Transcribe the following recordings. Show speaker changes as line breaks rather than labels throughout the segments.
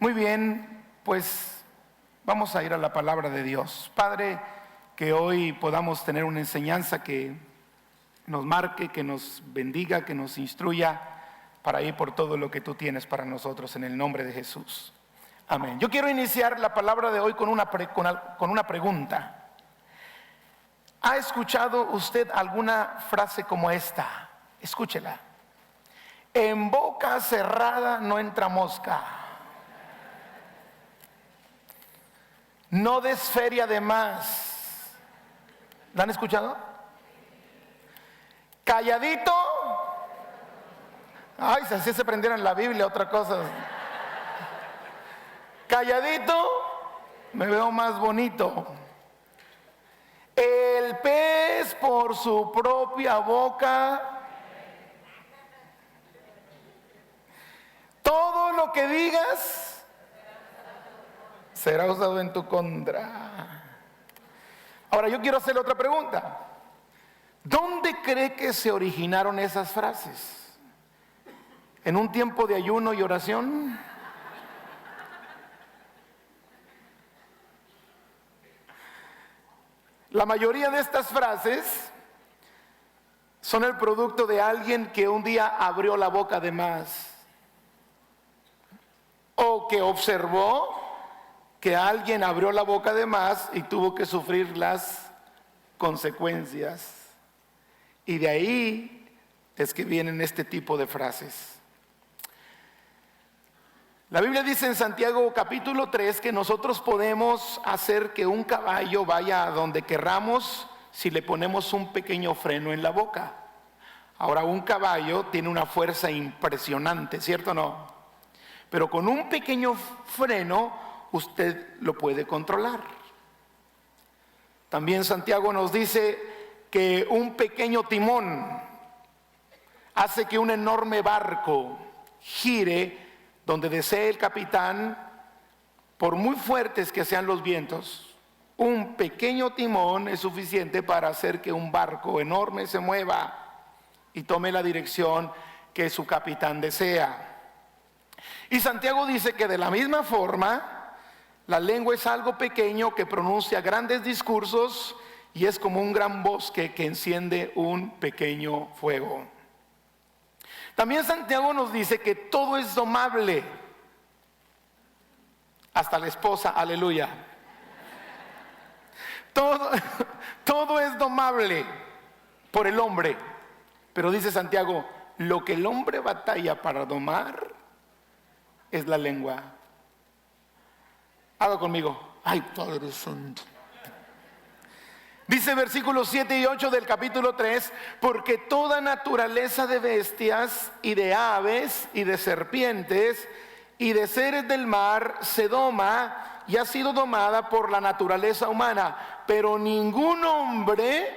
Muy bien, pues vamos a ir a la palabra de Dios. Padre, que hoy podamos tener una enseñanza que nos marque, que nos bendiga, que nos instruya para ir por todo lo que tú tienes para nosotros en el nombre de Jesús. Amén. Yo quiero iniciar la palabra de hoy con una pregunta. ¿Ha escuchado usted alguna frase como esta? Escúchela. En boca cerrada no entra mosca. No des feria de más. ¿La han escuchado? Calladito. Ay, si así se prendieran la Biblia, otra cosa. Calladito, me veo más bonito. El pez por su propia boca. Todo lo que digas será usado en tu contra. Ahora yo quiero hacerle otra pregunta. ¿Dónde cree que se originaron esas frases? ¿En un tiempo de ayuno y oración? La mayoría de estas frases son el producto de alguien que un día abrió la boca de más, o que observó que alguien abrió la boca de más y tuvo que sufrir las consecuencias. Y de ahí es que vienen este tipo de frases. La Biblia dice en Santiago capítulo 3 que nosotros podemos hacer que un caballo vaya a donde querramos si le ponemos un pequeño freno en la boca. Ahora, un caballo tiene una fuerza impresionante, ¿cierto o no? Pero con un pequeño freno usted lo puede controlar. También Santiago nos dice que un pequeño timón hace que un enorme barco gire donde desee el capitán. Por muy fuertes que sean los vientos, un pequeño timón es suficiente para hacer que un barco enorme se mueva y tome la dirección que su capitán desea. Y Santiago dice que de la misma forma, la lengua es algo pequeño que pronuncia grandes discursos y es como un gran bosque que enciende un pequeño fuego. También Santiago nos dice que todo es domable, hasta la esposa, aleluya. Todo es domable por el hombre, pero dice Santiago, lo que el hombre batalla para domar es la lengua. Haga conmigo, ay Padre Santo. Dice versículos 7 y 8 del capítulo 3, porque toda naturaleza de bestias y de aves y de serpientes y de seres del mar se doma y ha sido domada por la naturaleza humana, pero ningún hombre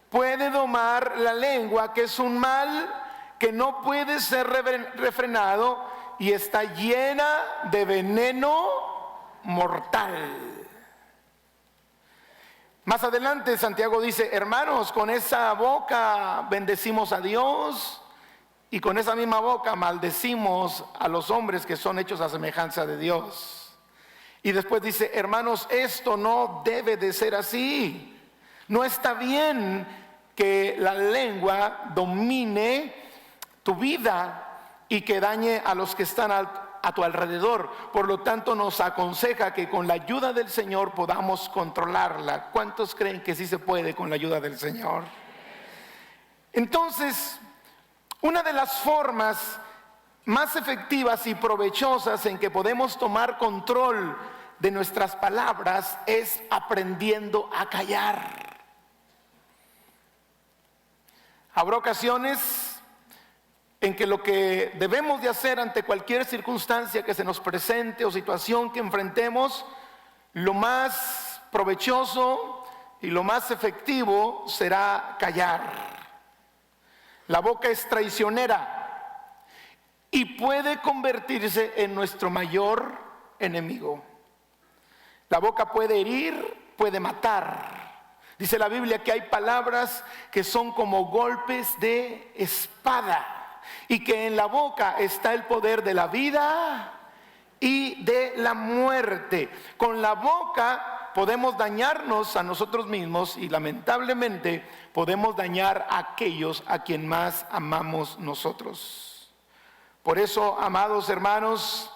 puede domar la lengua, que es un mal que no puede ser refrenado y está llena de veneno mortal. Más adelante Santiago dice, hermanos, con esa boca bendecimos a Dios y con esa misma boca maldecimos a los hombres que son hechos a semejanza de Dios. Y después dice, hermanos, esto no debe de ser así. No está bien que la lengua domine tu vida y que dañe a los que están a tu alrededor. Por lo tanto, nos aconseja que con la ayuda del Señor podamos controlarla. ¿Cuántos creen que sí se puede con la ayuda del Señor? Entonces, una de las formas más efectivas y provechosas en que podemos tomar control de nuestras palabras es aprendiendo a callar. Habrá ocasiones en que lo que debemos de hacer ante cualquier circunstancia que se nos presente o situación que enfrentemos, lo más provechoso y lo más efectivo será callar. La boca es traicionera y puede convertirse en nuestro mayor enemigo. La boca puede herir, puede matar. Dice la Biblia que hay palabras que son como golpes de espada. Y que en la boca está el poder de la vida y de la muerte. Con la boca podemos dañarnos a nosotros mismos y lamentablemente podemos dañar a aquellos a quien más amamos nosotros. Por eso, amados hermanos,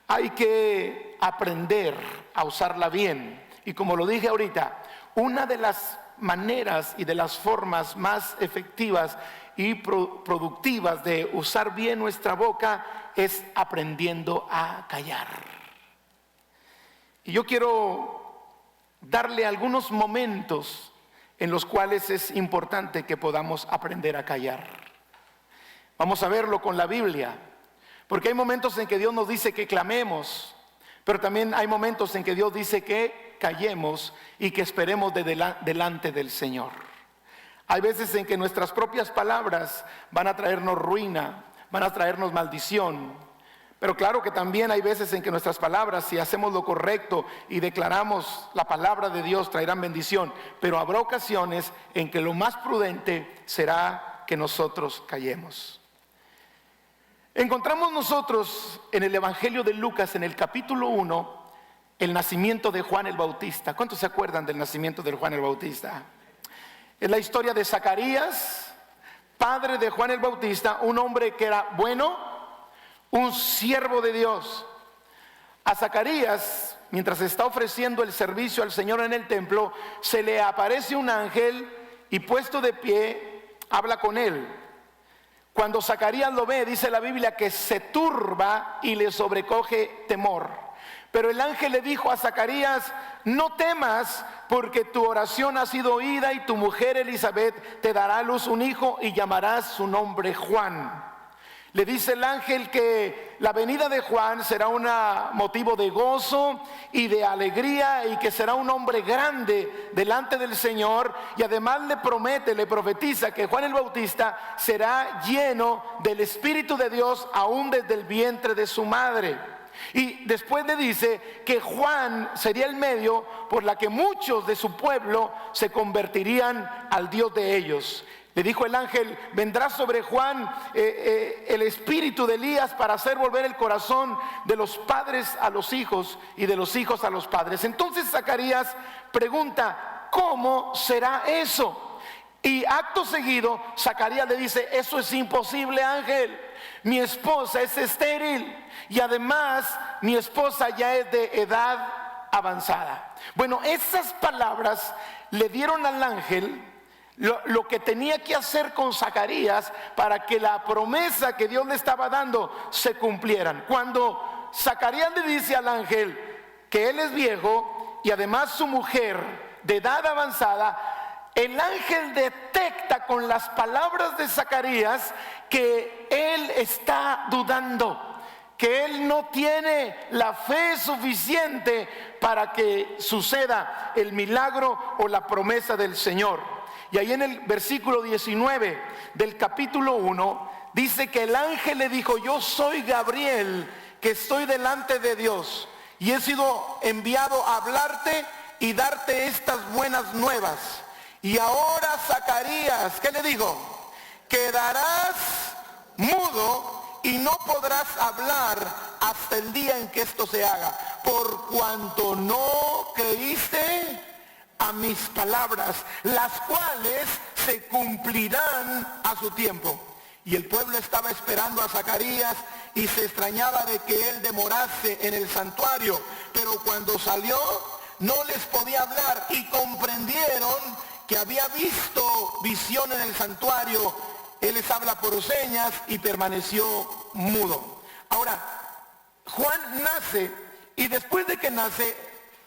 hay que aprender a usarla bien. Y como lo dije ahorita, una de las maneras y de las formas más efectivas y productivas de usar bien nuestra boca es aprendiendo a callar. Y yo quiero darle algunos momentos en los cuales es importante que podamos aprender a callar. Vamos a verlo con la Biblia, porque hay momentos en que Dios nos dice que clamemos, pero también hay momentos en que Dios dice que callemos y que esperemos delante del Señor. Hay veces en que nuestras propias palabras van a traernos ruina, van a traernos maldición. Pero claro que también hay veces en que nuestras palabras, si hacemos lo correcto y declaramos la palabra de Dios, traerán bendición. Pero habrá ocasiones en que lo más prudente será que nosotros callemos. Encontramos nosotros en el Evangelio de Lucas, en el capítulo 1, el nacimiento de Juan el Bautista. ¿Cuántos se acuerdan del nacimiento de Juan el Bautista? Es la historia de Zacarías, padre de Juan el Bautista, un hombre que era bueno, un siervo de Dios. A Zacarías, mientras está ofreciendo el servicio al Señor en el templo, se le aparece un ángel y puesto de pie, habla con él. Cuando Zacarías lo ve, dice la Biblia que se turba y le sobrecoge temor. Pero el ángel le dijo a Zacarías: no temas, porque tu oración ha sido oída y tu mujer Elizabeth te dará a luz un hijo y llamarás su nombre Juan. Le dice el ángel que la venida de Juan será un motivo de gozo y de alegría, y que será un hombre grande delante del Señor. Y además le profetiza que Juan el Bautista será lleno del Espíritu de Dios aún desde el vientre de su madre. Y después le dice que Juan sería el medio por la que muchos de su pueblo se convertirían al Dios de ellos. Le dijo el ángel: vendrá sobre Juan el espíritu de Elías para hacer volver el corazón de los padres a los hijos y de los hijos a los padres. Entonces Zacarías pregunta: ¿cómo será eso? Y acto seguido Zacarías le dice: eso es imposible, ángel. Mi esposa es estéril y además mi esposa ya es de edad avanzada. Bueno, esas palabras le dieron al ángel lo que tenía que hacer con Zacarías para que la promesa que Dios le estaba dando se cumplieran. Cuando Zacarías le dice al ángel que él es viejo y además su mujer de edad avanzada, el ángel detecta con las palabras de Zacarías que él está dudando, que él no tiene la fe suficiente para que suceda el milagro o la promesa del Señor. Y ahí en el versículo 19 del capítulo 1 dice que el ángel le dijo: yo soy Gabriel, que estoy delante de Dios, y he sido enviado a hablarte y darte estas buenas nuevas. Y ahora Zacarías, ¿qué le dijo? Quedarás mudo y no podrás hablar hasta el día en que esto se haga, por cuanto no creíste a mis palabras, las cuales se cumplirán a su tiempo. Y el pueblo estaba esperando a Zacarías y se extrañaba de que él demorase en el santuario, pero cuando salió no les podía hablar, y comprendieron que había visto visión en el santuario. Él les habla por señas y permaneció mudo. Ahora, Juan nace, y después de que nace,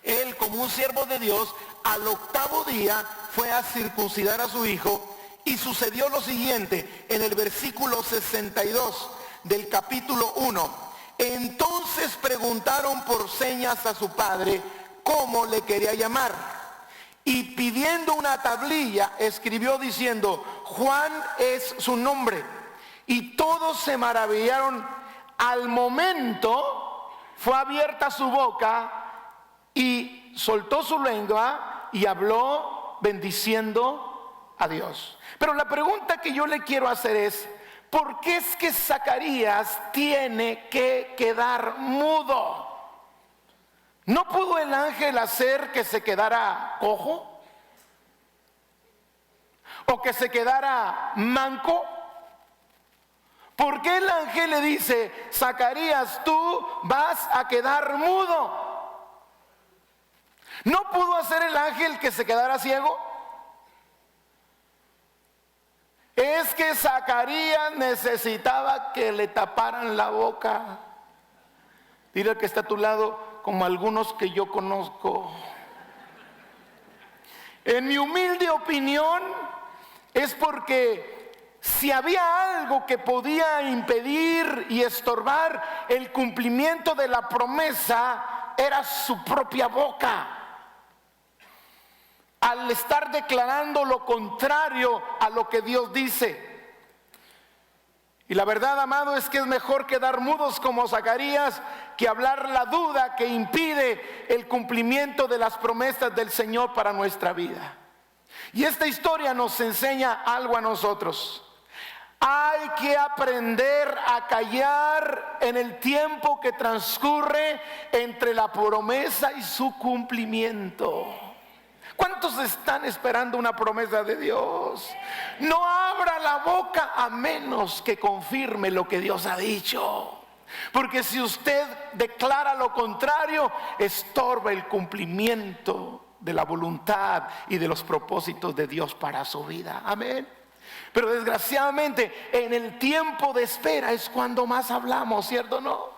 él, como un siervo de Dios, al octavo día fue a circuncidar a su hijo. Y sucedió lo siguiente en el versículo 62 del capítulo 1. Entonces preguntaron por señas a su padre cómo le quería llamar. Y pidiendo una tablilla, escribió diciendo: Juan es su nombre. Y todos se maravillaron. Al momento fue abierta su boca y soltó su lengua y habló bendiciendo a Dios. Pero la pregunta que yo le quiero hacer es: ¿por qué es que Zacarías tiene que quedar mudo? ¿No pudo el ángel hacer que se quedara cojo? ¿O que se quedara manco? ¿Por qué el ángel le dice, Zacarías, tú vas a quedar mudo? ¿No pudo hacer el ángel que se quedara ciego? Es que Zacarías necesitaba que le taparan la boca. Dile al que está a tu lado, como algunos que yo conozco. En mi humilde opinión, es porque si había algo que podía impedir y estorbar el cumplimiento de la promesa, era su propia boca. Al estar declarando lo contrario a lo que Dios dice. Y la verdad, amado, es que es mejor quedar mudos como Zacarías que hablar la duda que impide el cumplimiento de las promesas del Señor para nuestra vida. Y esta historia nos enseña algo a nosotros. Hay que aprender a callar en el tiempo que transcurre entre la promesa y su cumplimiento. ¿Cuántos están esperando una promesa de Dios? No abra la boca a menos que confirme lo que Dios ha dicho. Porque si usted declara lo contrario, estorba el cumplimiento de la voluntad y de los propósitos de Dios para su vida. Amén. Pero desgraciadamente en el tiempo de espera es cuando más hablamos, ¿cierto o no?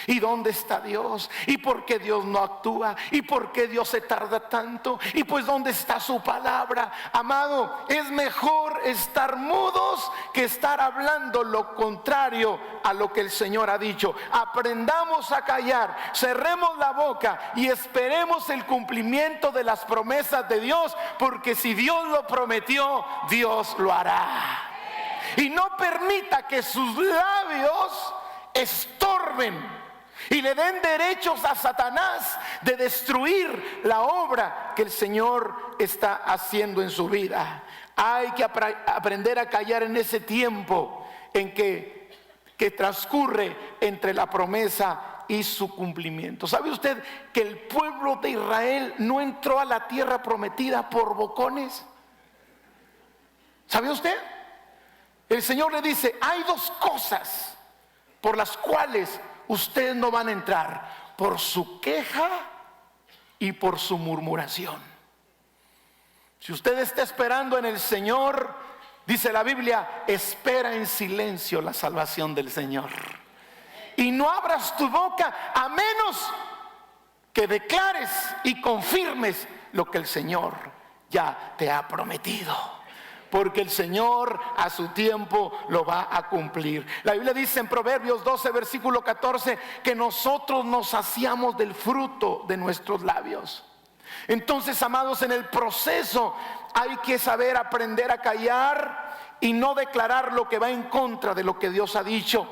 ¿Y dónde está Dios? ¿Y por qué Dios no actúa? ¿Y por qué Dios se tarda tanto? ¿Y pues dónde está su palabra? Amado, es mejor estar mudos que estar hablando lo contrario a lo que el Señor ha dicho. Aprendamos a callar, cerremos la boca y esperemos el cumplimiento de las promesas de Dios, porque si Dios lo prometió, Dios lo hará. Y no permita que sus labios estorben y le den derechos a Satanás de destruir la obra que el Señor está haciendo en su vida. Hay que aprender a callar en ese tiempo en que transcurre entre la promesa y su cumplimiento. ¿Sabe usted que el pueblo de Israel no entró a la tierra prometida por bocones? ¿Sabe usted? El Señor le dice, hay dos cosas por las cuales ustedes no van a entrar: por su queja y por su murmuración. Si usted está esperando en el Señor, dice la Biblia, espera en silencio la salvación del Señor. Y no abras tu boca a menos que declares y confirmes lo que el Señor ya te ha prometido. Porque el Señor a su tiempo lo va a cumplir. La Biblia dice en Proverbios 12, versículo 14, que nosotros nos saciamos del fruto de nuestros labios. Entonces, amados, en el proceso hay que saber aprender a callar y no declarar lo que va en contra de lo que Dios ha dicho.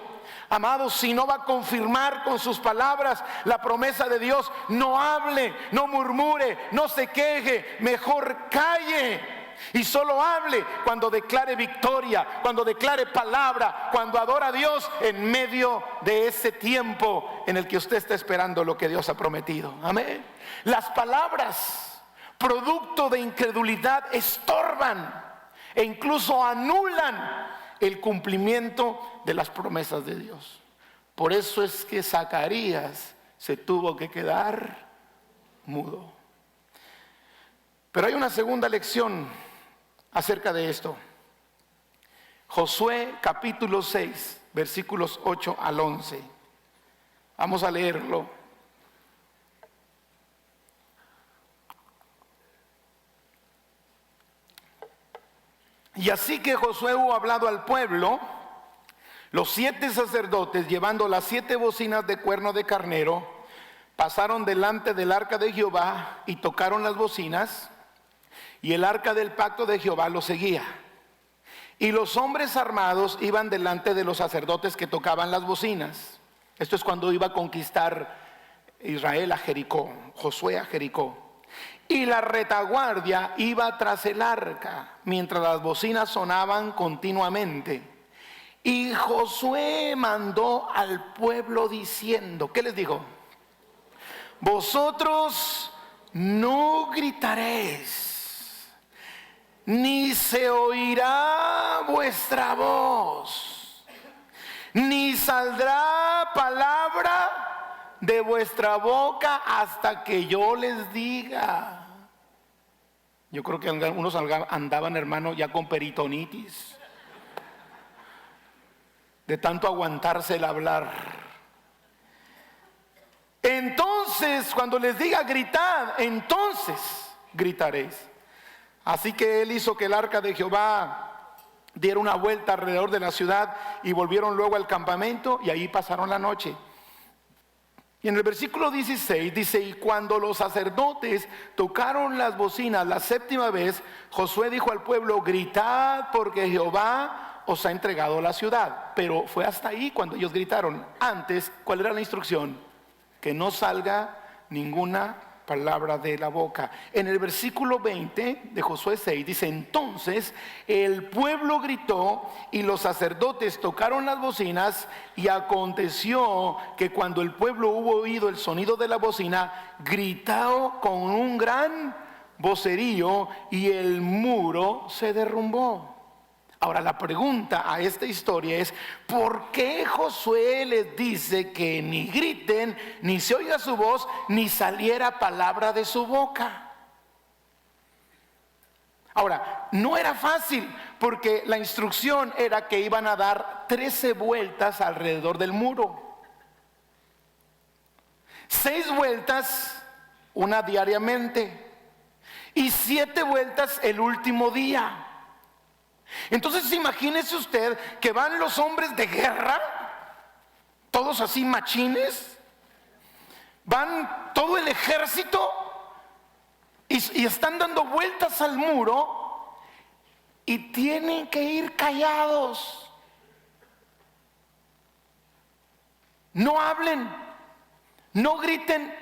Amados, si no va a confirmar con sus palabras la promesa de Dios, no hable, no murmure, no se queje, mejor calle. Y solo hable cuando declare victoria, cuando declare palabra, cuando adora a Dios en medio de ese tiempo en el que usted está esperando lo que Dios ha prometido. Amén. Las palabras, producto de incredulidad, estorban e incluso anulan el cumplimiento de las promesas de Dios. Por eso es que Zacarías se tuvo que quedar mudo. Pero hay una segunda lección acerca de esto. Josué capítulo 6, versículos 8 al 11. Vamos a leerlo. Y así que Josué hubo hablado al pueblo, los 7 sacerdotes, llevando las 7 bocinas de cuerno de carnero, pasaron delante del arca de Jehová y tocaron las bocinas, y el arca del pacto de Jehová lo seguía. Y los hombres armados iban delante de los sacerdotes que tocaban las bocinas. Esto es cuando iba a conquistar Israel a Jericó, Josué a Jericó. Y la retaguardia iba tras el arca, mientras las bocinas sonaban continuamente. Y Josué mandó al pueblo diciendo, ¿qué les dijo? Vosotros no gritaréis, ni se oirá vuestra voz, ni saldrá palabra de vuestra boca hasta que yo les diga. Yo creo que algunos andaban, hermano, ya con peritonitis, de tanto aguantarse el hablar. Entonces, cuando les diga gritad, entonces gritaréis. Así que él hizo que el arca de Jehová diera una vuelta alrededor de la ciudad y volvieron luego al campamento y ahí pasaron la noche. Y en el versículo 16 dice, y cuando los sacerdotes tocaron las bocinas la séptima vez, Josué dijo al pueblo, gritad porque Jehová os ha entregado la ciudad. Pero fue hasta ahí cuando ellos gritaron. Antes, ¿cuál era la instrucción? Que no salga ninguna palabra de la boca. En el versículo 20 de Josué 6 dice, entonces el pueblo gritó y los sacerdotes tocaron las bocinas, y aconteció que cuando el pueblo hubo oído el sonido de la bocina, gritó con un gran vocerío y el muro se derrumbó. Ahora la pregunta a esta historia es, ¿por qué Josué les dice que ni griten, ni se oiga su voz, ni saliera palabra de su boca? Ahora, no era fácil, porque la instrucción era que iban a dar 13 vueltas alrededor del muro. 6 vueltas, una diariamente, y 7 vueltas el último día. Entonces imagínese usted que van los hombres de guerra, todos así machines, van todo el ejército y están dando vueltas al muro y tienen que ir callados. No hablen, no griten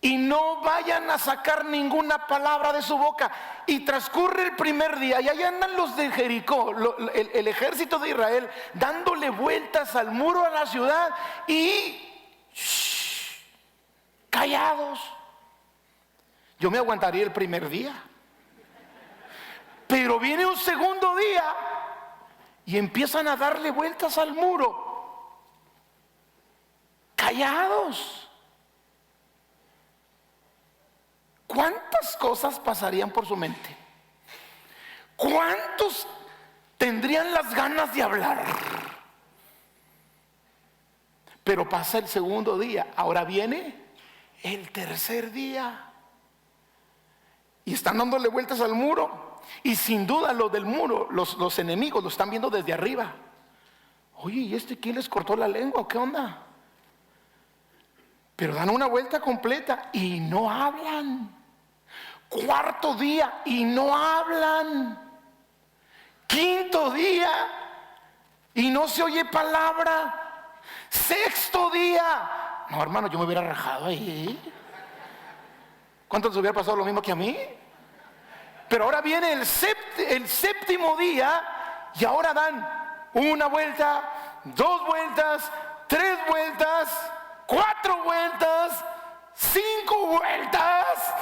y no vayan a sacar ninguna palabra de su boca. Y transcurre el primer día y ahí andan los de Jericó, el ejército de Israel, dándole vueltas al muro a la ciudad y callados. Yo me aguantaría el primer día, pero viene un segundo día y empiezan a darle vueltas al muro, callados. ¿Cuántas cosas pasarían por su mente? ¿Cuántos tendrían las ganas de hablar? Pero pasa el segundo día, ahora viene el tercer día y están dándole vueltas al muro, y sin duda lo del muro, los enemigos lo están viendo desde arriba. Oye, ¿y este quién les cortó la lengua? ¿Qué onda? Pero dan una vuelta completa y no hablan. Cuarto día y no hablan. Quinto día y no se oye palabra. Sexto día. No, hermano, yo me hubiera rajado ahí. ¿Cuántos les hubiera pasado lo mismo que a mí? Pero ahora viene el séptimo día y ahora dan una vuelta, 2 vueltas, 3 vueltas, 4 vueltas, 5 vueltas.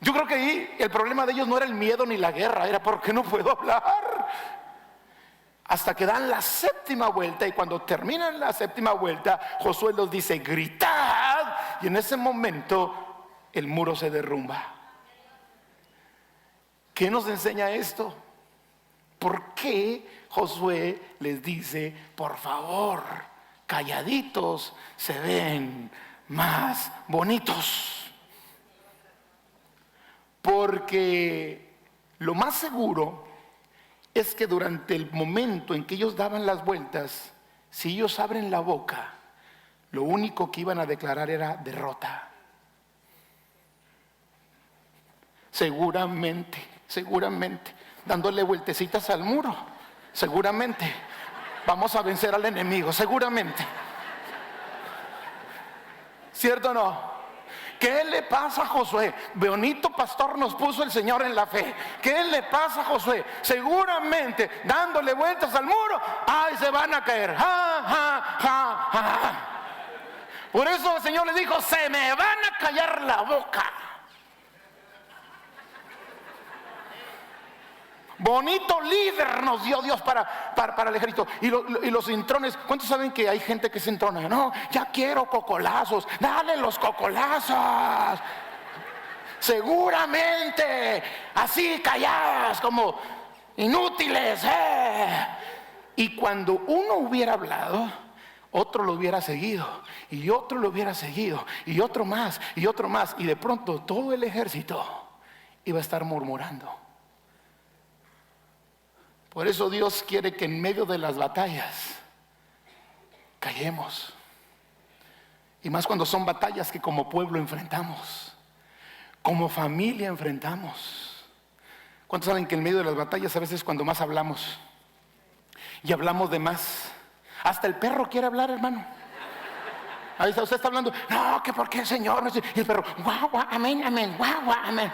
Yo creo que ahí el problema de ellos no era el miedo ni la guerra, era ¿por qué no puedo hablar? Hasta que dan la séptima vuelta, y cuando terminan la séptima vuelta, Josué los dice, gritad, y en ese momento el muro se derrumba. ¿Qué nos enseña esto? ¿Por qué Josué les dice, por favor, calladitos se ven más bonitos? Porque lo más seguro es que durante el momento en que ellos daban las vueltas, si ellos abren la boca, lo único que iban a declarar era derrota. Seguramente, dándole vueltecitas al muro, seguramente vamos a vencer al enemigo, seguramente. ¿Cierto o no? ¿Qué le pasa a Josué? Bonito pastor nos puso el Señor en la fe. ¿Qué le pasa a Josué? Seguramente dándole vueltas al muro, ay, se van a caer. Ja, ja, ja, ja. Por eso el Señor le dijo, se me van a callar la boca. Bonito líder nos dio Dios para el ejército. Y los entrones, ¿cuántos saben que hay gente que se entrona? No, ya quiero cocolazos, dale los cocolazos. Seguramente, así calladas como inútiles. Y cuando uno hubiera hablado, otro lo hubiera seguido, y otro lo hubiera seguido, y otro más, y otro más. Y de pronto todo el ejército iba a estar murmurando. Por eso Dios quiere que en medio de las batallas callemos. Y más cuando son batallas que como pueblo enfrentamos, como familia enfrentamos. ¿Cuántos saben que en medio de las batallas a veces cuando más hablamos? Y hablamos de más. Hasta el perro quiere hablar, hermano. Ahí está, usted está hablando, no, que por qué, Señor. Y el perro, guau, guau, amén, amén, guau, guau, amén.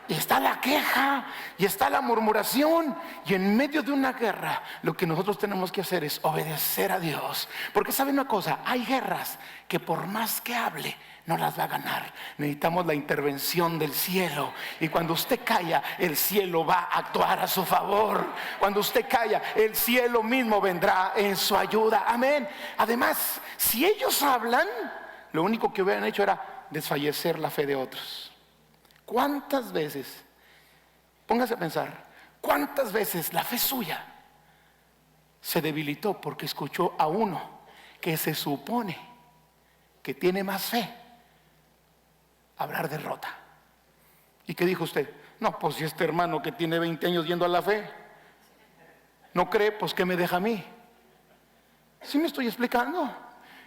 Y está la queja, y está la murmuración. Y en medio de una guerra, lo que nosotros tenemos que hacer es obedecer a Dios. Porque ¿saben una cosa? Hay guerras que por más que hable, no las va a ganar. Necesitamos la intervención del cielo. Y cuando usted calla, el cielo va a actuar a su favor. Cuando usted calla, el cielo mismo vendrá en su ayuda. Amén. Además, si ellos hablan, lo único que hubieran hecho era desfallecer la fe de otros. ¿Cuántas veces, póngase a pensar, cuántas veces la fe suya se debilitó porque escuchó a uno que se supone que tiene más fe hablar derrota? ¿Y qué dijo usted? No, pues si este hermano que tiene 20 años yendo a la fe no cree, pues ¿qué me deja a mí? ¿Sí me estoy explicando?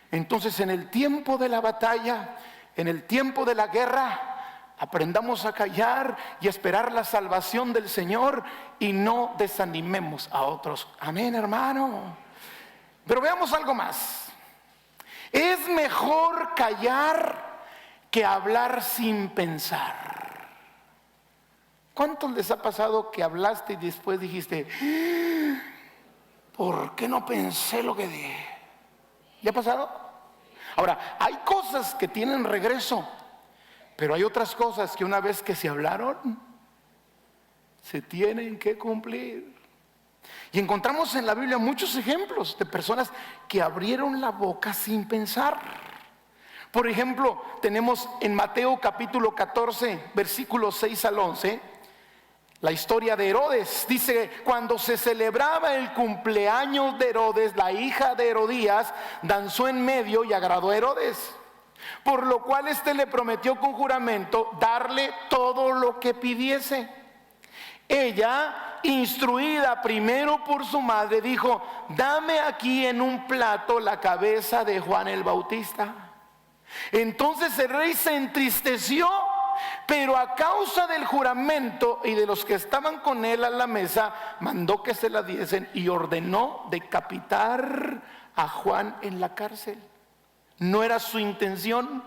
Entonces en el tiempo de la batalla, en el tiempo de la guerra, aprendamos a callar y esperar la salvación del Señor y no desanimemos a otros. Amén, hermano. Pero veamos algo más. Es mejor callar que hablar sin pensar. ¿Cuántos les ha pasado que hablaste y después dijiste, ¿por qué no pensé lo que dije? ¿Le ha pasado? Ahora, hay cosas que tienen regreso, pero hay otras cosas que una vez que se hablaron, se tienen que cumplir. Y encontramos en la Biblia muchos ejemplos de personas que abrieron la boca sin pensar. Por ejemplo, tenemos en Mateo capítulo 14, versículos 6 al 11, la historia de Herodes. Dice, cuando se celebraba el cumpleaños de Herodes, la hija de Herodías danzó en medio y agradó a Herodes. Por lo cual éste le prometió con juramento darle todo lo que pidiese. Ella, instruida primero por su madre, dijo, dame aquí en un plato la cabeza de Juan el Bautista. Entonces el rey se entristeció, pero a causa del juramento y de los que estaban con él a la mesa, mandó que se la diesen y ordenó decapitar a Juan en la cárcel. No era su intención,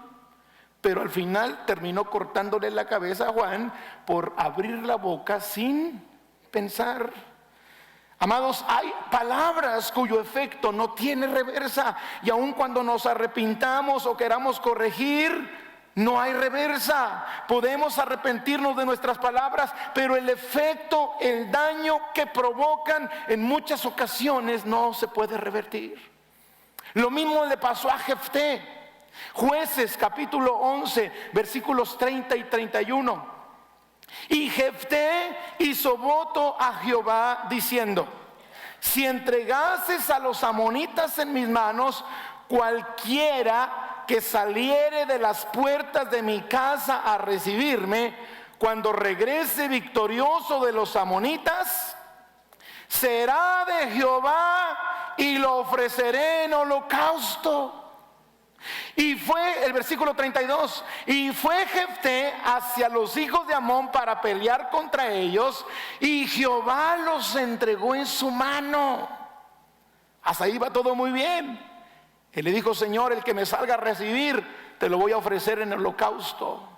pero al final terminó cortándole la cabeza a Juan por abrir la boca sin pensar. Amados, hay palabras cuyo efecto no tiene reversa, y aun cuando nos arrepintamos o queramos corregir, no hay reversa. Podemos arrepentirnos de nuestras palabras, pero el efecto, el daño que provocan en muchas ocasiones no se puede revertir. Lo mismo le pasó a Jefté. Jueces capítulo 11 versículos 30 y 31. Y Jefté hizo voto a Jehová diciendo, si entregases a los amonitas en mis manos, cualquiera que saliere de las puertas de mi casa a recibirme, cuando regrese victorioso de los amonitas, será de Jehová y lo ofreceré en holocausto. Y fue el versículo 32, y fue Jefté hacia los hijos de Amón para pelear contra ellos, y Jehová los entregó en su mano. Hasta ahí va todo muy bien. Él le dijo, Señor, el que me salga a recibir, te lo voy a ofrecer en holocausto.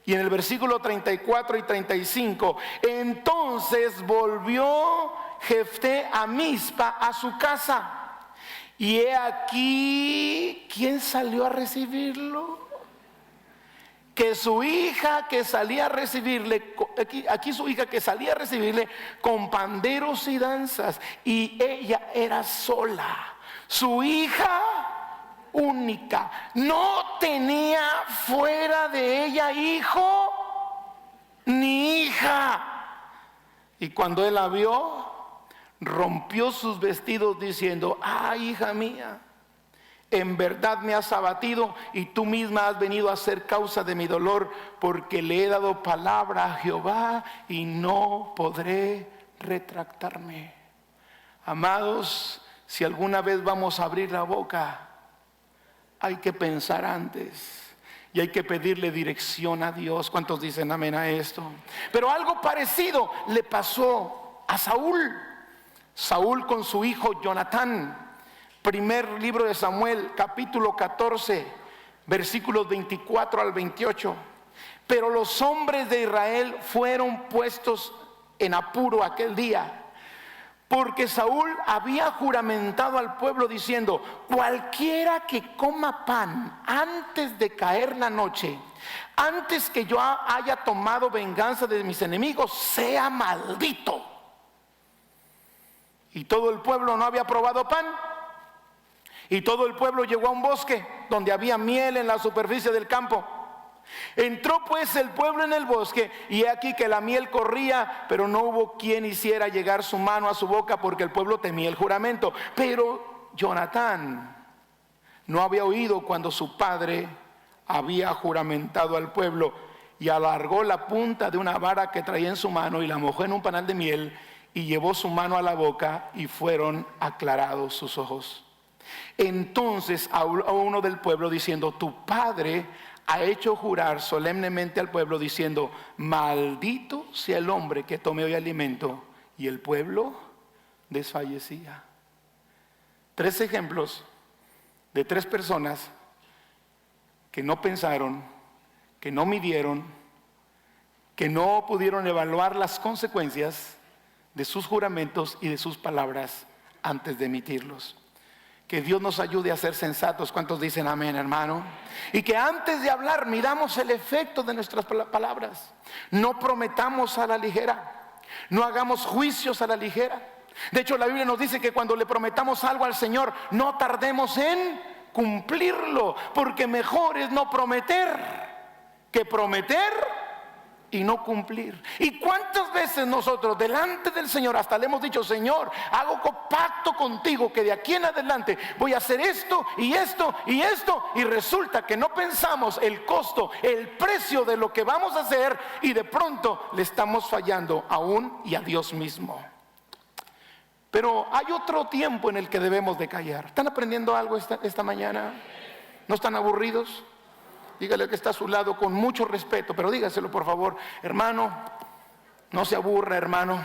Y en el versículo 34 y 35, entonces volvió Jefté a Mizpa, a su casa. Y he aquí, ¿quién salió a recibirlo? Que su hija que salía a recibirle, aquí su hija que salía a recibirle con panderos y danzas. Y ella era sola, su hija única, no tenía fuera de ella hijo ni hija. Y cuando él la vio, rompió sus vestidos diciendo: ay, hija mía, en verdad me has abatido y tú misma has venido a ser causa de mi dolor, porque le he dado palabra a Jehová y no podré retractarme. Amados, si alguna vez vamos a abrir la boca, hay que pensar antes y hay que pedirle dirección a Dios. ¿Cuántos dicen amén a esto? Pero algo parecido le pasó a Saúl. Saúl con su hijo Jonatán. Primer libro de Samuel, capítulo 14, versículos 24 al 28. Pero los hombres de Israel fueron puestos en apuro aquel día, porque Saúl había juramentado al pueblo diciendo: cualquiera que coma pan antes de caer la noche, antes que yo haya tomado venganza de mis enemigos, sea maldito. Y todo el pueblo no había probado pan. Y todo el pueblo llegó a un bosque donde había miel en la superficie del campo. Entró pues el pueblo en el bosque, y he aquí que la miel corría, pero no hubo quien hiciera llegar su mano a su boca, porque el pueblo temía el juramento. Pero Jonatán no había oído cuando su padre había juramentado al pueblo, y alargó la punta de una vara que traía en su mano y la mojó en un panal de miel, y llevó su mano a la boca, y fueron aclarados sus ojos. Entonces habló uno del pueblo diciendo: tu padre ha hecho jurar solemnemente al pueblo diciendo: maldito sea el hombre que tome hoy alimento. Y el pueblo desfallecía. 3 ejemplos de 3 personas que no pensaron, que no midieron, que no pudieron evaluar las consecuencias de sus juramentos y de sus palabras antes de emitirlos. Que Dios nos ayude a ser sensatos. ¿Cuántos dicen amén, hermano? Y que antes de hablar midamos el efecto de nuestras palabras. No prometamos a la ligera, no hagamos juicios a la ligera. De hecho, la Biblia nos dice que cuando le prometamos algo al Señor, no tardemos en cumplirlo, porque mejor es no prometer que prometer y no cumplir. ¿Y cuántas veces nosotros delante del Señor hasta le hemos dicho: Señor, hago pacto contigo que de aquí en adelante voy a hacer esto y esto y esto, y resulta que no pensamos el costo, el precio de lo que vamos a hacer, y de pronto le estamos fallando aún y a Dios mismo? Pero hay otro tiempo en el que debemos de callar. ¿Están aprendiendo algo esta mañana? ¿No están aburridos? Dígale que está a su lado con mucho respeto, pero dígaselo por favor: hermano, no se aburra, hermano.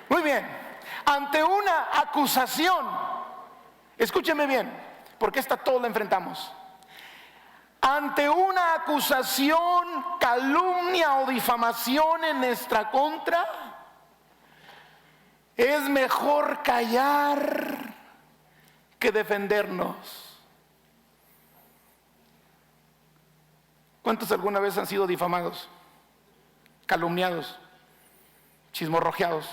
Muy bien, ante una acusación, escúcheme bien, porque esta todos la enfrentamos. Ante una acusación, calumnia o difamación en nuestra contra, es mejor callar que defendernos. ¿Cuántos alguna vez han sido difamados, calumniados, chismorrojeados?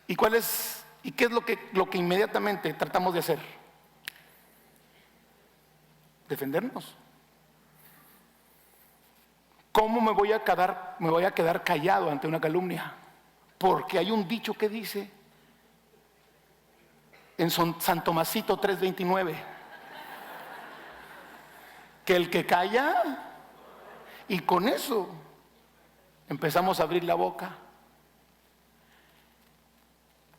¿Y qué es lo que inmediatamente tratamos de hacer? Defendernos. ¿Cómo me voy a quedar callado ante una calumnia? Porque hay un dicho que dice en San Tomasito 3:29, que el que calla, y con eso empezamos a abrir la boca.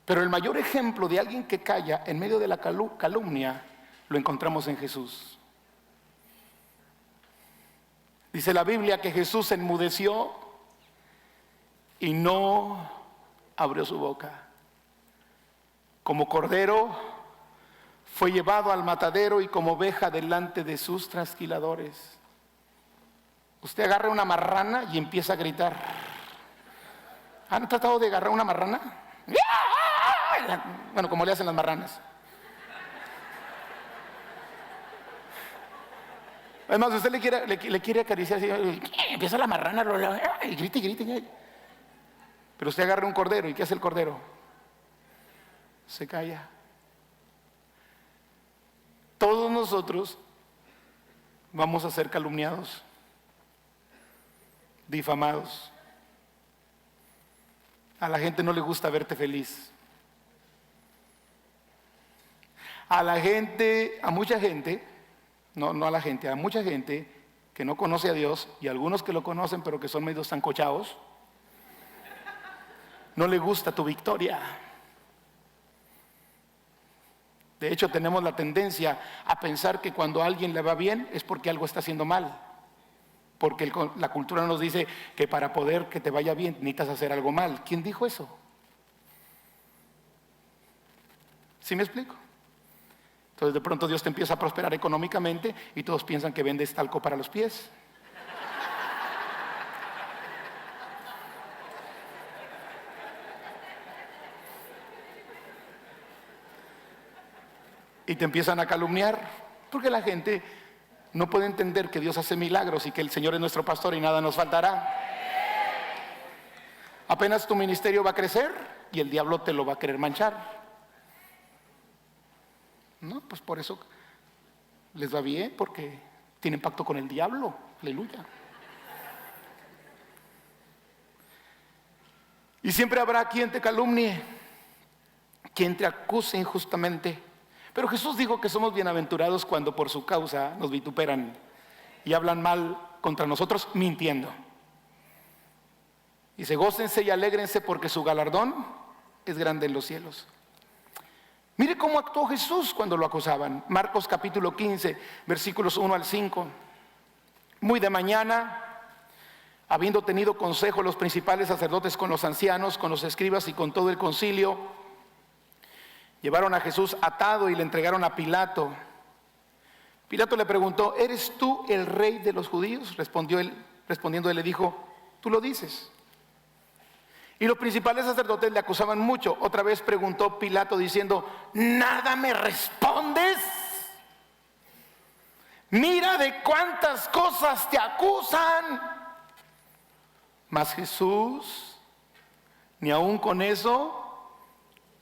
Pero el mayor ejemplo de alguien que calla en medio de la calumnia lo encontramos en Jesús. Dice la Biblia que Jesús enmudeció y no abrió su boca. Como cordero fue llevado al matadero y como oveja delante de sus trasquiladores. Usted agarra una marrana y empieza a gritar. ¿Han tratado de agarrar una marrana? Bueno, como le hacen las marranas. Además, usted le quiere acariciar así, empieza la marrana y grite y grite. Pero usted agarra un cordero, ¿y qué hace el cordero? Se calla. Todos nosotros vamos a ser calumniados, difamados. A la gente no le gusta verte feliz. A mucha gente, no a la gente, a mucha gente que no conoce a Dios, y algunos que lo conocen pero que son medio zancochados, no le gusta tu victoria. De hecho, tenemos la tendencia a pensar que cuando a alguien le va bien es porque algo está haciendo mal. Porque la cultura nos dice que para poder que te vaya bien necesitas hacer algo mal. ¿Quién dijo eso? ¿Sí me explico? Entonces de pronto Dios te empieza a prosperar económicamente y todos piensan que vendes talco para los pies. Y te empiezan a calumniar, porque la gente no puede entender que Dios hace milagros y que el Señor es nuestro pastor y nada nos faltará. Apenas tu ministerio va a crecer y el diablo te lo va a querer manchar. No, pues por eso les va bien, porque tienen pacto con el diablo. Aleluya. Y siempre habrá quien te calumnie, quien te acuse injustamente. Pero Jesús dijo que somos bienaventurados cuando por su causa nos vituperan y hablan mal contra nosotros mintiendo. Dice, gócense y alégrense porque su galardón es grande en los cielos. Mire cómo actuó Jesús cuando lo acusaban. Marcos capítulo 15, versículos 1 al 5. Muy de mañana, habiendo tenido consejo los principales sacerdotes con los ancianos, con los escribas y con todo el concilio, llevaron a Jesús atado y le entregaron a Pilato. Pilato le preguntó, ¿eres tú el rey de los judíos? Respondiendo él le dijo, tú lo dices. Y los principales sacerdotes le acusaban mucho. Otra vez preguntó Pilato diciendo, ¿nada me respondes? Mira de cuántas cosas te acusan. Mas Jesús, ni aun con eso,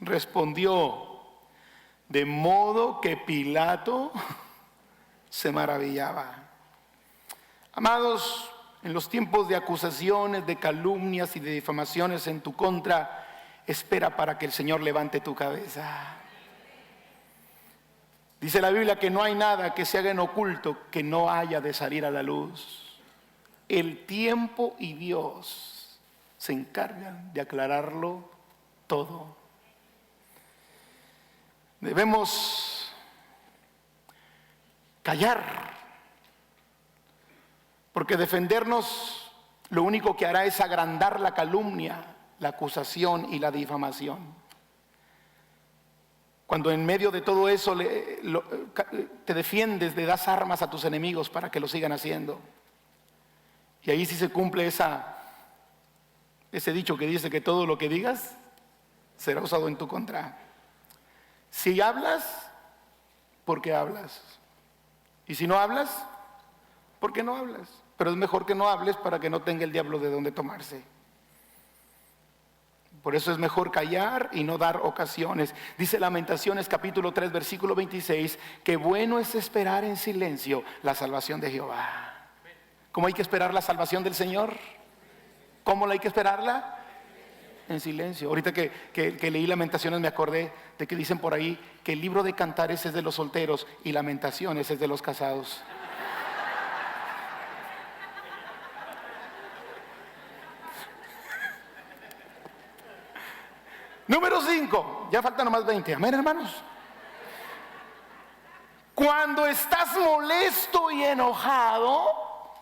respondió, de modo que Pilato se maravillaba. Amados, en los tiempos de acusaciones, de calumnias y de difamaciones en tu contra, espera para que el Señor levante tu cabeza. Dice la Biblia que no hay nada que se haga en oculto que no haya de salir a la luz. El tiempo y Dios se encargan de aclararlo todo. Debemos callar, porque defendernos lo único que hará es agrandar la calumnia, la acusación y la difamación. Cuando en medio de todo eso te defiendes, le das armas a tus enemigos para que lo sigan haciendo. Y ahí sí se cumple ese dicho que dice que todo lo que digas será usado en tu contra. Si hablas, porque hablas. Y si no hablas, porque no hablas. Pero es mejor que no hables para que no tenga el diablo de dónde tomarse. Por eso es mejor callar y no dar ocasiones. Dice Lamentaciones capítulo 3 versículo 26, que bueno es esperar en silencio la salvación de Jehová. ¿Cómo hay que esperar la salvación del Señor? ¿Cómo la hay que esperarla? En silencio. Ahorita que leí Lamentaciones me acordé de que dicen por ahí que el libro de Cantares es de los solteros y Lamentaciones es de los casados. Número 5, ya faltan nomás 20, amén hermanos. Cuando estás molesto y enojado,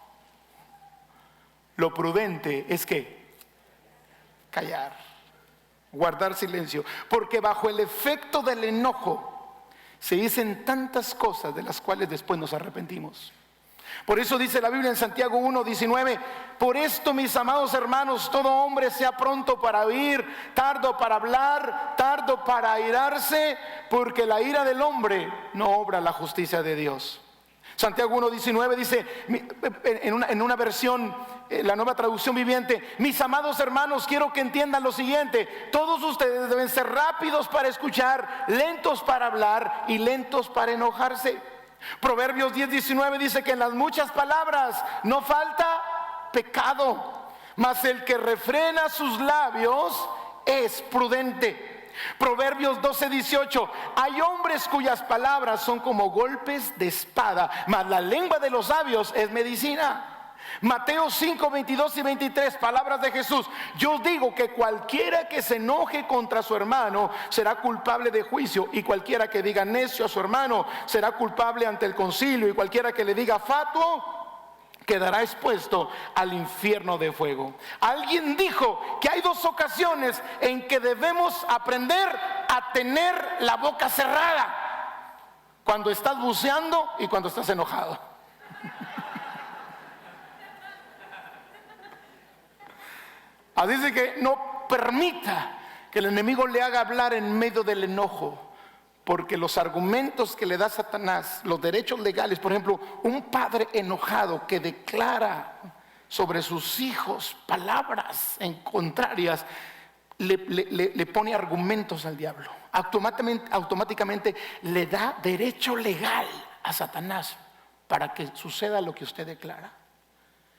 lo prudente es que callar, guardar silencio, porque bajo el efecto del enojo se dicen tantas cosas de las cuales después nos arrepentimos. Por eso dice la Biblia en Santiago 1:19: por esto, mis amados hermanos, todo hombre sea pronto para oír, tardo para hablar, tardo para airarse, porque la ira del hombre no obra la justicia de Dios. Santiago 1:19 dice en una versión, la Nueva Traducción Viviente: mis amados hermanos, quiero que entiendan lo siguiente: todos ustedes deben ser rápidos para escuchar, lentos para hablar y lentos para enojarse. Proverbios 10:19 dice que en las muchas palabras no falta pecado, mas el que refrena sus labios es prudente. Proverbios 12:18: hay hombres cuyas palabras son como golpes de espada, mas la lengua de los sabios es medicina. Mateo 5:22 y 23, palabras de Jesús: yo digo que cualquiera que se enoje contra su hermano será culpable de juicio, y cualquiera que diga necio a su hermano será culpable ante el concilio, y cualquiera que le diga fatuo quedará expuesto al infierno de fuego. Alguien dijo que hay dos ocasiones en que debemos aprender a tener la boca cerrada: cuando estás buceando y cuando estás enojado. Así es que no permita que el enemigo le haga hablar en medio del enojo, porque los argumentos que le da Satanás, los derechos legales, por ejemplo, un padre enojado que declara sobre sus hijos palabras contrarias, le pone argumentos al diablo. Automáticamente le da derecho legal a Satanás para que suceda lo que usted declara.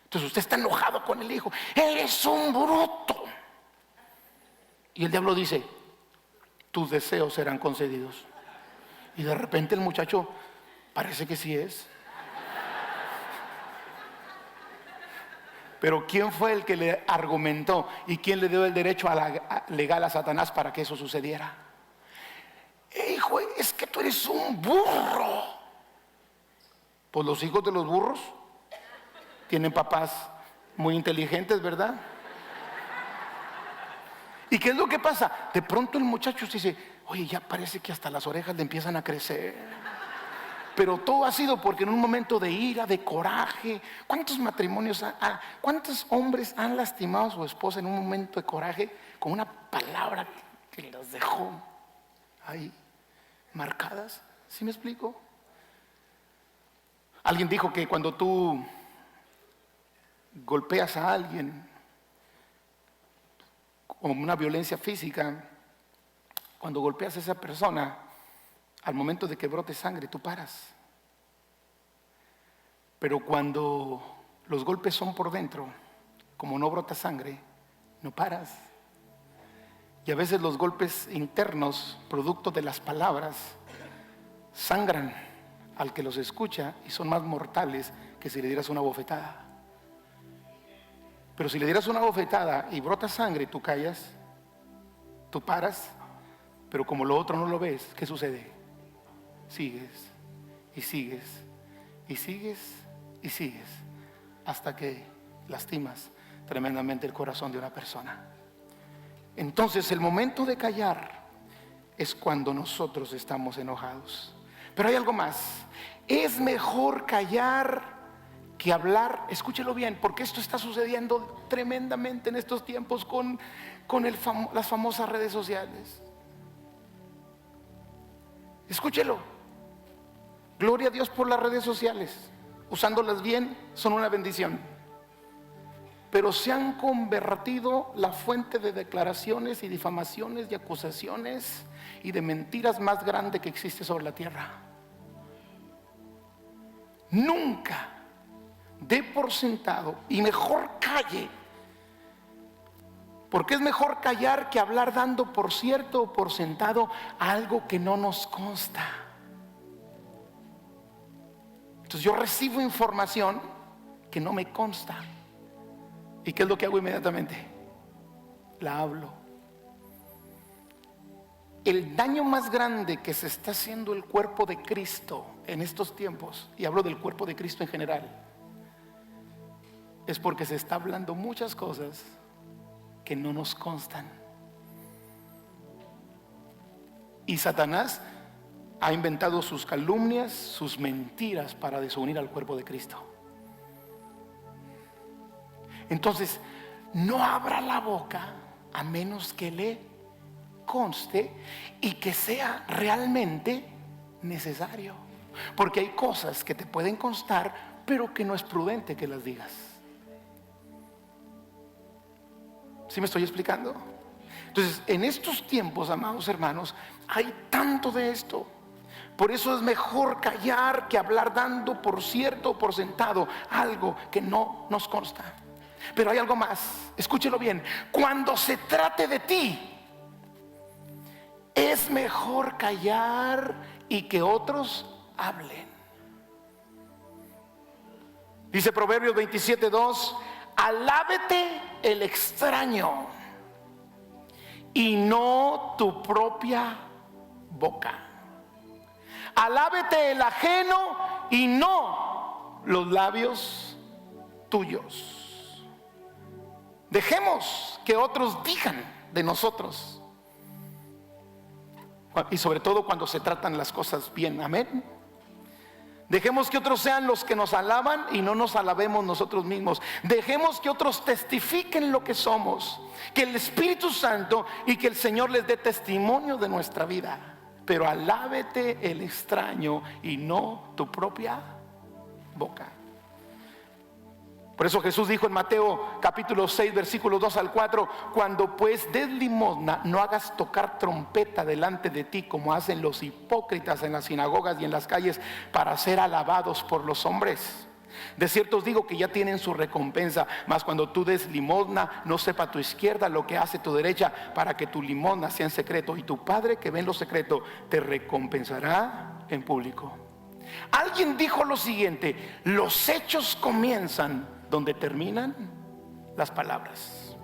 Entonces usted está enojado con el hijo: eres un bruto. Y el diablo dice: tus deseos serán concedidos. Y de repente el muchacho parece que sí es. Pero ¿quién fue el que le argumentó y quién le dio el derecho legal a Satanás para que eso sucediera? Hijo, es que tú eres un burro. Pues los hijos de los burros tienen papás muy inteligentes, ¿verdad? ¿Y qué es lo que pasa? De pronto el muchacho dice: oye, ya parece que hasta las orejas le empiezan a crecer. Pero todo ha sido porque en un momento de ira, de coraje. ¿Cuántos matrimonios, cuántos hombres han lastimado a su esposa en un momento de coraje con una palabra que las dejó ahí marcadas? ¿Sí me explico? Alguien dijo que cuando tú golpeas a alguien con una violencia física, cuando golpeas a esa persona, al momento de que brote sangre, tú paras. Pero cuando los golpes son por dentro, como no brota sangre, no paras. Y a veces los golpes internos, producto de las palabras, sangran al que los escucha y son más mortales que si le dieras una bofetada. Pero si le dieras una bofetada y brota sangre, tú callas, tú paras. Pero como lo otro no lo ves, ¿qué sucede? Sigues y sigues y sigues y sigues hasta que lastimas tremendamente el corazón de una persona. Entonces el momento de callar es cuando nosotros estamos enojados. Pero hay algo más: es mejor callar que hablar. Escúchelo bien, porque esto está sucediendo tremendamente en estos tiempos con las famosas redes sociales. Escúchelo. Gloria a Dios por las redes sociales. Usándolas bien son una bendición. Pero se han convertido la fuente de declaraciones y difamaciones y acusaciones y de mentiras más grande que existe sobre la tierra. Nunca dé por sentado, y mejor calle, porque es mejor callar que hablar dando por cierto o por sentado algo que no nos consta. Entonces yo recibo información que no me consta, ¿y qué es lo que hago inmediatamente? La hablo. El daño más grande que se está haciendo el cuerpo de Cristo en estos tiempos, y hablo del cuerpo de Cristo en general, es porque se está hablando muchas cosas que no nos constan. Y Satanás ha inventado sus calumnias, sus mentiras para desunir al cuerpo de Cristo. Entonces, no abra la boca a menos que le conste y que sea realmente necesario. Porque hay cosas que te pueden constar, pero que no es prudente que las digas. ¿Sí me estoy explicando? Entonces, en estos tiempos, amados hermanos, hay tanto de esto. Por eso es mejor callar que hablar dando por cierto o por sentado algo que no nos consta. Pero hay algo más, escúchelo bien. Cuando se trate de ti, es mejor callar y que otros hablen. Dice Proverbios 27:2: alábete el extraño y no tu propia boca. Alábete el ajeno y no los labios tuyos. Dejemos que otros digan de nosotros, y sobre todo cuando se tratan las cosas bien. Amén. Dejemos que otros sean los que nos alaban y no nos alabemos nosotros mismos. Dejemos que otros testifiquen lo que somos, que el Espíritu Santo y que el Señor les dé testimonio de nuestra vida. Pero alábete el extraño y no tu propia boca. Por eso Jesús dijo en Mateo capítulo 6 versículos 2 al 4: cuando pues des limosna, no hagas tocar trompeta delante de ti como hacen los hipócritas en las sinagogas y en las calles para ser alabados por los hombres. De cierto os digo que ya tienen su recompensa. Mas cuando tú des limosna, no sepa tu izquierda lo que hace tu derecha, para que tu limosna sea en secreto, y tu Padre que ve en lo secreto te recompensará en público. Alguien dijo lo siguiente: los hechos comienzan donde terminan las palabras.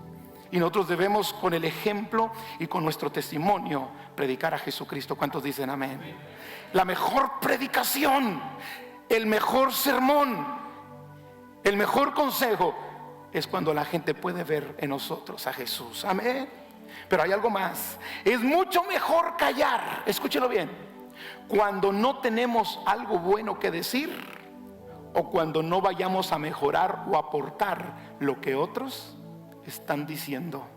Y nosotros debemos, con el ejemplo y con nuestro testimonio, predicar a Jesucristo. ¿Cuántos dicen amén? La mejor predicación, el mejor sermón, el mejor consejo es cuando la gente puede ver en nosotros a Jesús. Amén. Pero hay algo más. Es mucho mejor callar, escúchelo bien, cuando no tenemos algo bueno que decir, o cuando no vayamos a mejorar o aportar lo que otros están diciendo.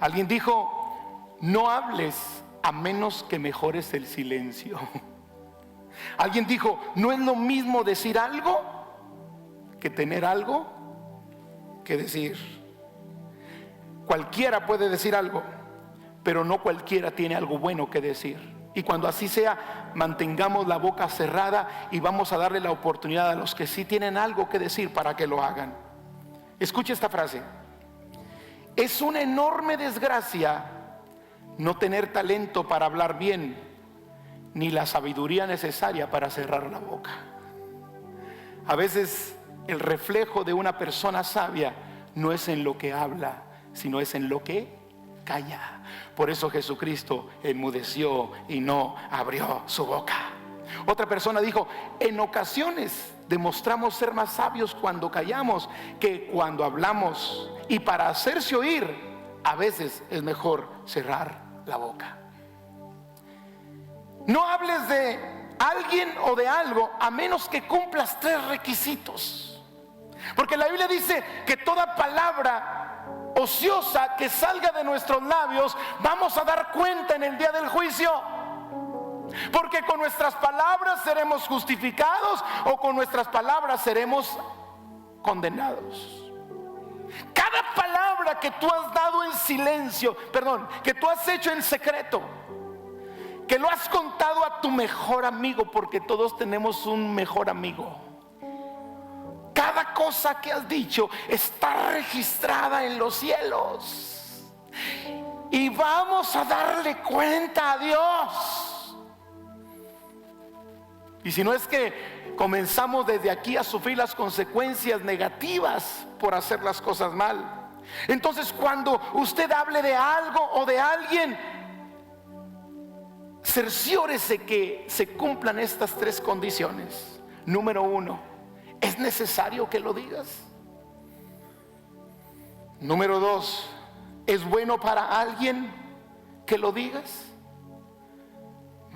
Alguien dijo: no hables a menos que mejores el silencio. Alguien dijo: no es lo mismo decir algo que tener algo que decir. Cualquiera puede decir algo, pero no cualquiera tiene algo bueno que decir. Y cuando así sea, mantengamos la boca cerrada y vamos a darle la oportunidad a los que sí tienen algo que decir para que lo hagan. Escuche esta frase: es una enorme desgracia no tener talento para hablar bien, ni la sabiduría necesaria para cerrar la boca. A veces el reflejo de una persona sabia no es en lo que habla, sino es en lo que calla. Por eso Jesucristo enmudeció y no abrió su boca. Otra persona dijo: en ocasiones demostramos ser más sabios cuando callamos que cuando hablamos, y para hacerse oír a veces es mejor cerrar la boca. No hables de alguien o de algo a menos que cumplas 3 requisitos, porque la Biblia dice que toda palabra ociosa que salga de nuestros labios vamos a dar cuenta en el día del juicio. Porque con nuestras palabras seremos justificados o con nuestras palabras seremos condenados. Cada palabra que tú has dado en silencio, que tú has hecho en secreto, que lo has contado a tu mejor amigo, porque todos tenemos un mejor amigo. Cada cosa que has dicho está registrada en los cielos y vamos a darle cuenta a Dios. Y si no es que comenzamos desde aquí a sufrir las consecuencias negativas por hacer las cosas mal. Entonces, cuando usted hable de algo o de alguien, cerciórese que se cumplan estas 3 condiciones. Número 1: ¿es necesario que lo digas? Número 2: ¿es bueno para alguien que lo digas?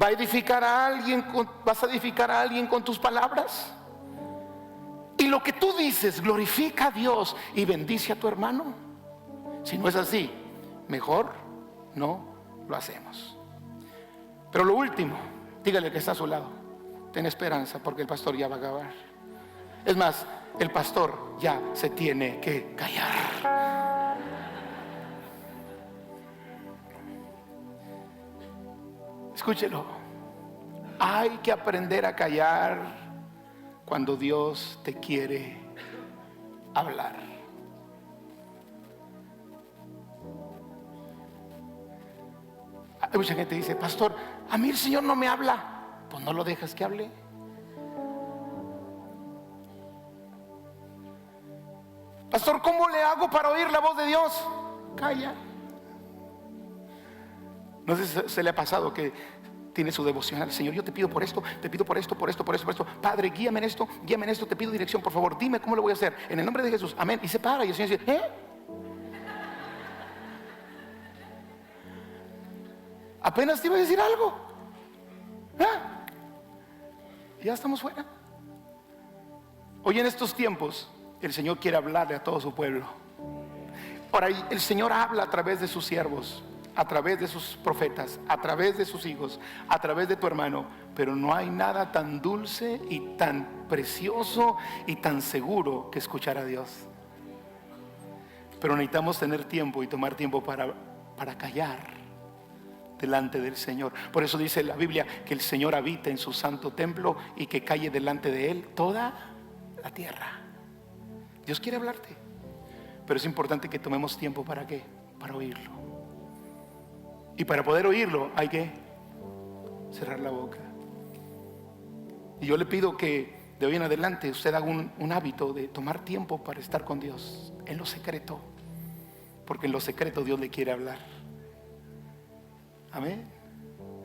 ¿Va a edificar a alguien ¿Vas a edificar a alguien con tus palabras? Y lo que tú dices glorifica a Dios y bendice a tu hermano. Si no es así, mejor no lo hacemos. Pero lo último, dígale que está a su lado: ten esperanza, porque el pastor ya va a acabar. Es más, el pastor ya se tiene que callar. Escúchelo. Hay que aprender a callar cuando Dios te quiere hablar. Hay mucha gente que dice: pastor, a mí el Señor no me habla. Pues no lo dejas que hable. Pastor, ¿cómo le hago para oír la voz de Dios? Calla. No sé si se le ha pasado que tiene su devocional: Señor, yo te pido por esto, te pido por esto, por esto, por esto, por esto. Padre, guíame en esto, te pido dirección, por favor, dime cómo lo voy a hacer. En el nombre de Jesús, amén. Y se para y el Señor dice: apenas te iba a decir algo. Ya estamos fuera. Hoy en estos tiempos el Señor quiere hablarle a todo su pueblo. Ahora, el Señor habla a través de sus siervos, a través de sus profetas, a través de sus hijos, a través de tu hermano. Pero no hay nada tan dulce y tan precioso y tan seguro que escuchar a Dios. Pero necesitamos tener tiempo y tomar tiempo para callar delante del Señor. Por eso dice la Biblia que el Señor habita en su santo templo y que calle delante de Él toda la tierra. Dios quiere hablarte, pero es importante que tomemos tiempo. ¿Para qué? Para oírlo. Y para poder oírlo hay que cerrar la boca. Y yo le pido que de hoy en adelante usted haga un hábito de tomar tiempo para estar con Dios en lo secreto, porque en lo secreto Dios le quiere hablar. Amén.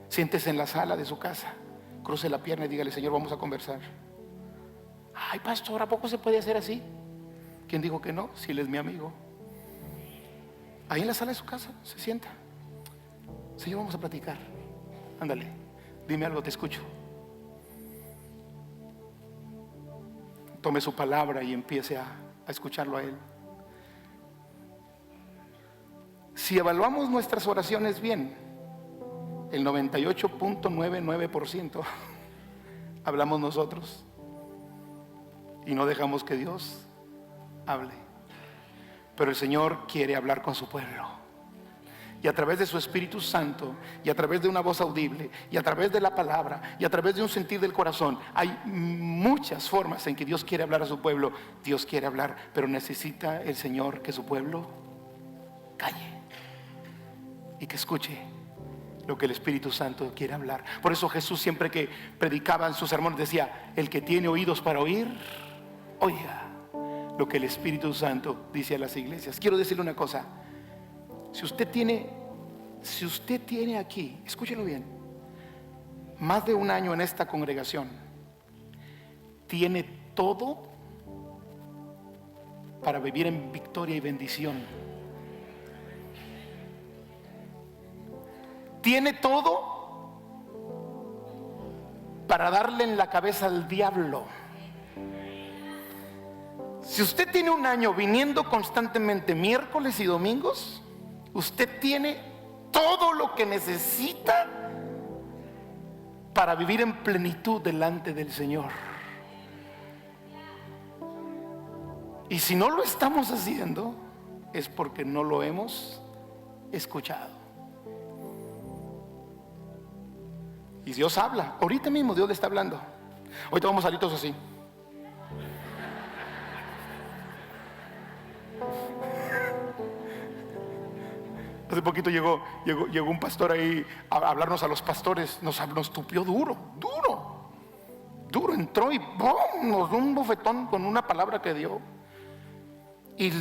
Siéntese en la sala de su casa, cruce la pierna y dígale: Señor, vamos a conversar. Ay, pastor, ¿a poco se puede hacer así? ¿Quién dijo que no? Si Él es mi amigo. Ahí en la sala de su casa se sienta: Señor, vamos a platicar. Ándale, dime algo, te escucho. Tome su palabra y empiece a escucharlo a Él. Si evaluamos nuestras oraciones bien, el 98.99% hablamos nosotros y no dejamos que Dios hable. Pero el Señor quiere hablar con su pueblo, y a través de su Espíritu Santo, y a través de una voz audible, y a través de la palabra, y a través de un sentir del corazón. Hay muchas formas en que Dios quiere hablar a su pueblo. Dios quiere hablar, pero necesita el Señor que su pueblo calle y que escuche lo que el Espíritu Santo quiere hablar. Por eso Jesús, siempre que predicaba en sus sermones, decía: el que tiene oídos para oír, oiga lo que el Espíritu Santo dice a las iglesias. Quiero decirle una cosa: si usted tiene aquí, escúchelo bien, más de un año en esta congregación, tiene todo para vivir en victoria y bendición. Tiene todo para darle en la cabeza al diablo. Si usted tiene un año viniendo constantemente miércoles y domingos, usted tiene todo lo que necesita para vivir en plenitud delante del Señor. Y si no lo estamos haciendo, es porque no lo hemos escuchado. Y Dios habla. Ahorita mismo Dios le está hablando. Ahorita vamos a salir todos así. Hace poquito llegó un pastor ahí a hablarnos a los pastores. Nos tupió duro. Entró y ¡bum!, nos dio un bofetón con una palabra que dio. Y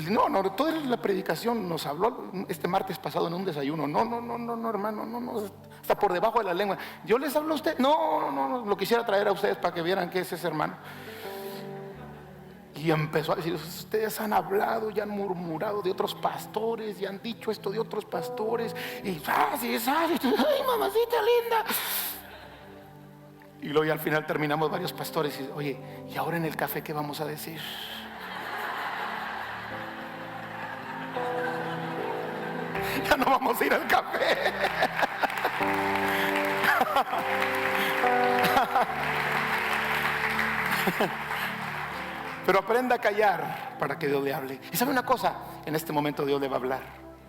toda la predicación nos habló este martes pasado en un desayuno. No, hermano, no, está por debajo de la lengua. Yo les hablo a ustedes. No, lo quisiera traer a ustedes para que vieran qué es ese hermano. Y empezó a decir: ustedes han hablado y han murmurado de otros pastores y han dicho esto de otros pastores. Y ay, mamacita linda. Y luego ya al final terminamos varios pastores y oye, ¿y ahora en el café qué vamos a decir? Ya no vamos a ir al café. Pero aprenda a callar para que Dios le hable. Y sabe una cosa, en este momento Dios le va a hablar.